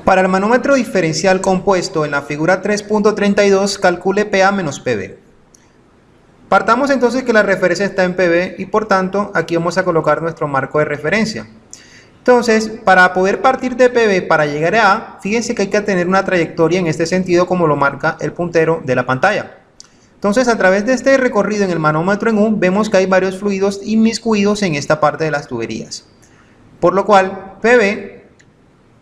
Para el manómetro diferencial compuesto en la figura 3.32, calcule PA menos PB. Partamos entonces que la referencia está en PB y por tanto aquí vamos a colocar nuestro marco de referencia. Entonces, para poder partir de PB para llegar a A, fíjense que hay que tener una trayectoria en este sentido como lo marca el puntero de la pantalla. Entonces, a través de este recorrido en el manómetro en U, vemos que hay varios fluidos inmiscuidos en esta parte de las tuberías. Por lo cual, PB,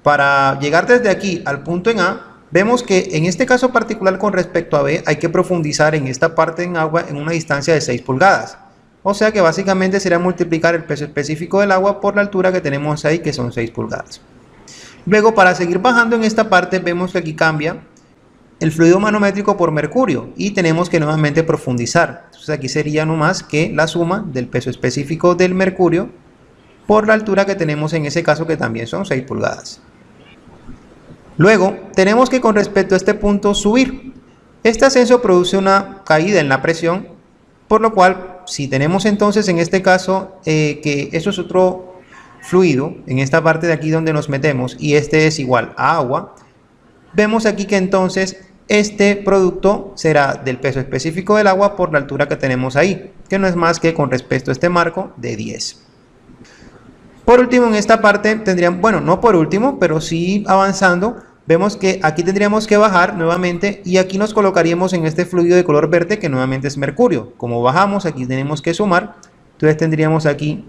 para llegar desde aquí al punto en A, vemos que en este caso particular con respecto a B, hay que profundizar en esta parte en agua en una distancia de 6 pulgadas. O sea que básicamente será multiplicar el peso específico del agua por la altura que tenemos ahí, que son 6 pulgadas. Luego, para seguir bajando en esta parte, vemos que aquí cambia el fluido manométrico por mercurio y tenemos que nuevamente profundizar. Entonces aquí sería no más que la suma del peso específico del mercurio por la altura que tenemos en ese caso, que también son 6 pulgadas. Luego, tenemos que con respecto a este punto subir. Este ascenso produce una caída en la presión, por lo cual, si tenemos entonces en este caso que eso es otro fluido, en esta parte de aquí donde nos metemos, y este es igual a agua, vemos aquí que entonces este producto será del peso específico del agua por la altura que tenemos ahí, que no es más que con respecto a este marco de 10. Por último, en esta parte tendríamos, bueno, no por último, pero sí avanzando, vemos que aquí tendríamos que bajar nuevamente y aquí nos colocaríamos en este fluido de color verde que nuevamente es mercurio. Como bajamos, aquí tenemos que sumar, entonces tendríamos aquí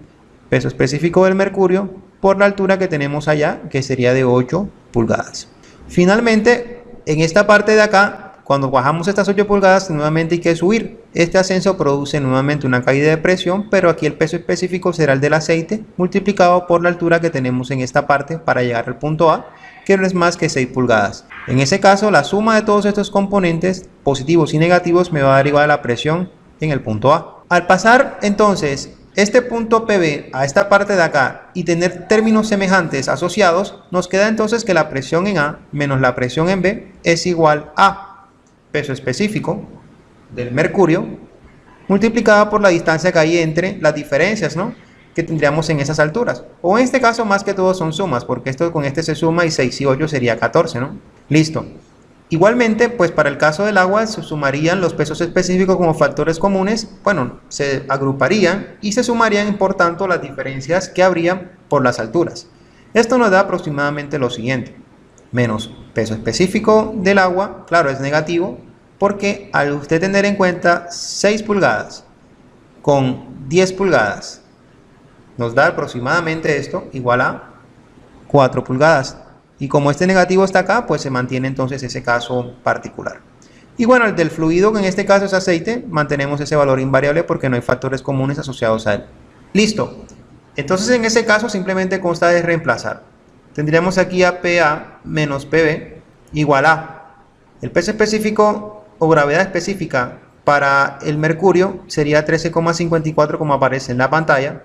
peso específico del mercurio por la altura que tenemos allá, que sería de 8 pulgadas. Finalmente, en esta parte de acá, cuando bajamos estas 8 pulgadas, nuevamente hay que subir. Este ascenso produce nuevamente una caída de presión, pero aquí el peso específico será el del aceite multiplicado por la altura que tenemos en esta parte para llegar al punto A, que no es más que 6 pulgadas. En ese caso, la suma de todos estos componentes, positivos y negativos, me va a dar igual a la presión en el punto A. Al pasar entonces este punto PB a esta parte de acá y tener términos semejantes asociados, nos queda entonces que la presión en A menos la presión en B es igual a peso específico del mercurio multiplicada por la distancia que hay entre las diferencias, ¿no?, que tendríamos en esas alturas. O en este caso más que todo son sumas, porque esto con este se suma y 6 y 8 sería 14, ¿no? Listo. Igualmente, pues para el caso del agua se sumarían los pesos específicos como factores comunes, bueno, se agruparían y se sumarían por tanto las diferencias que habría por las alturas. Esto nos da aproximadamente lo siguiente: menos peso específico del agua, claro, es negativo, porque al usted tener en cuenta 6 pulgadas con 10 pulgadas, nos da aproximadamente esto igual a 4 pulgadas. Y como este negativo está acá, pues se mantiene entonces ese caso particular. Y bueno, el del fluido, que en este caso es aceite, mantenemos ese valor invariable porque no hay factores comunes asociados a él. Listo. Entonces en ese caso simplemente consta de reemplazar. Tendríamos aquí a PA menos PB igual a el peso específico o gravedad específica para el mercurio sería 13,54 como aparece en la pantalla,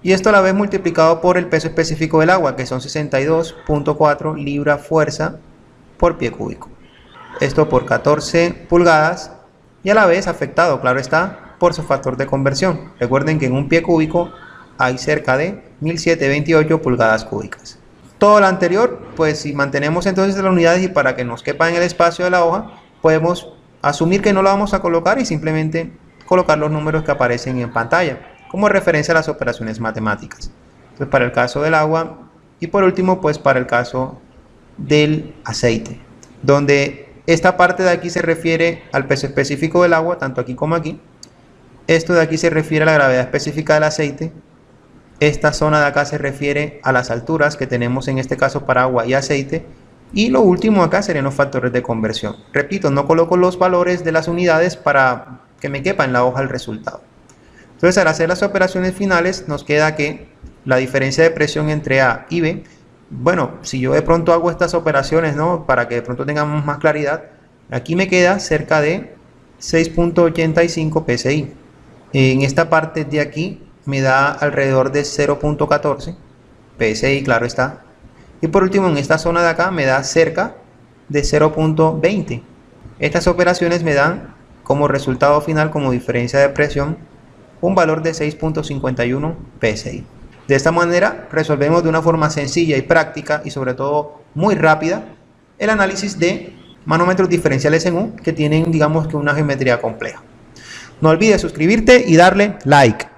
y esto a la vez multiplicado por el peso específico del agua, que son 62.4 libra fuerza por pie cúbico. Esto por 14 pulgadas y a la vez afectado, claro está, por su factor de conversión. Recuerden que en un pie cúbico hay cerca de 1728 pulgadas cúbicas. Todo lo anterior, pues si mantenemos entonces las unidades y para que nos quepa en el espacio de la hoja, podemos asumir que no lo vamos a colocar y simplemente colocar los números que aparecen en pantalla como referencia a las operaciones matemáticas. Entonces, para el caso del agua y por último, pues para el caso del aceite, donde esta parte de aquí se refiere al peso específico del agua, tanto aquí como aquí. Esto de aquí se refiere a la gravedad específica del aceite. Esta zona de acá se refiere a las alturas que tenemos en este caso para agua y aceite. Y lo último acá serían los factores de conversión. Repito, no coloco los valores de las unidades para que me quepa en la hoja el resultado. Entonces, al hacer las operaciones finales, nos queda que la diferencia de presión entre A y B, bueno, si yo de pronto hago estas operaciones, ¿no?, para que de pronto tengamos más claridad, aquí me queda cerca de 6.85 psi. En esta parte de aquí me da alrededor de 0.14 psi, claro está. Y por último, en esta zona de acá me da cerca de 0.20. Estas operaciones me dan como resultado final, como diferencia de presión, un valor de 6.51 psi. De esta manera resolvemos de una forma sencilla y práctica y sobre todo muy rápida el análisis de manómetros diferenciales en U que tienen, digamos que, una geometría compleja. No olvides suscribirte y darle like.